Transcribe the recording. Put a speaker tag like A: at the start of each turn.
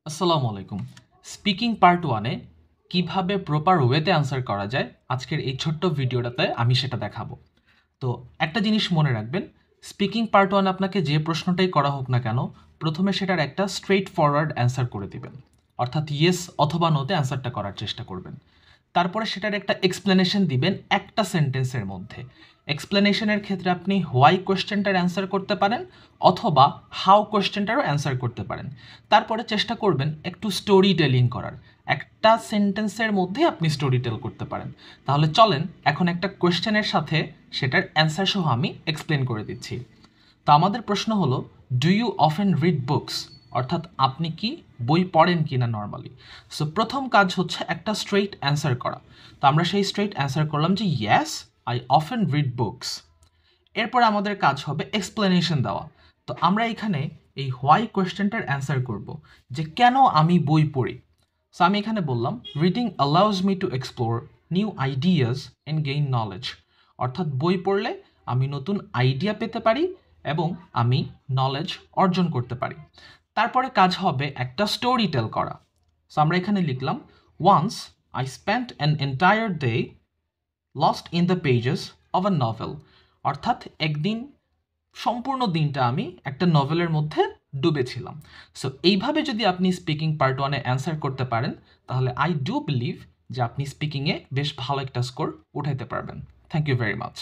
A: আসসালামু আলাইকুম। Speaking part 1 এ কিভাবে প্রপার ওয়েতে আনসার করা যায়, আজকের এই ছোট্ট ভিডিওটাতে আমি সেটা দেখাবো। তো একটা জিনিস মনে রাখবেন, স্পিকিং পার্ট 1 আপনাকে যে প্রশ্নটাই করা হোক না কেন, প্রথমে সেটার একটা স্ট্রেইট ফরওয়ার্ড অ্যান্সার করে দিবেন। অর্থাৎ ইয়েস অথবা নোতে অ্যান্সারটা করার চেষ্টা করবেন। তারপরে সেটার একটা এক্সপ্লেনেশন দিবেন একটা সেন্টেন্সের মধ্যে। এক্সপ্লেনেশনের ক্ষেত্রে আপনি হোয়াই কোয়েশ্চেনটার অ্যান্সার করতে পারেন অথবা হাউ কোয়েশ্চেনটারও অ্যান্সার করতে পারেন। তারপরে চেষ্টা করবেন একটু স্টোরি টেলিং করার। একটা সেন্টেন্সের মধ্যে আপনি স্টোরি টেল করতে পারেন। তাহলে চলেন এখন একটা কোয়েশ্চেনের সাথে সেটার অ্যান্সার সহ আমি এক্সপ্লেন করে দিচ্ছি। তো আমাদের প্রশ্ন হলো, do you often read books? অর্থাৎ আপনি কি বই পড়েন কি না নর্মালি। সো প্রথম কাজ হচ্ছে একটা স্ট্রেইট অ্যান্সার করা। তো আমরা সেই স্ট্রেইট অ্যান্সার করলাম যে yes, I often read books. এরপর আমাদের কাজ হবে এক্সপ্লেনেশন দেওয়া। তো আমরা এখানে এই হোয়াই কোয়েশ্চেনটার অ্যান্সার করব, যে কেন আমি বই পড়ি। সো আমি এখানে বললাম, reading allows me to explore new ideas and gain knowledge. অর্থাৎ বই পড়লে আমি নতুন আইডিয়া পেতে পারি এবং আমি নলেজ অর্জন করতে পারি। তারপরে কাজ হবে একটা স্টোরি টেল করা। সো আমরা এখানে লিখলাম, once I spent an entire day lost in the pages of a novel. অর্থাৎ একদিন সম্পূর্ণ দিনটা আমি একটা নভেলের মধ্যে ডুবেছিলাম। সো এইভাবে যদি আপনি স্পিকিং পার্ট 1 এ অ্যান্সার করতে পারেন, তাহলে আই ডু বিলিভ যে আপনি স্পিকিংয়ে বেশ ভালো একটা স্কোর উঠাইতে পারবেন। Thank you very much.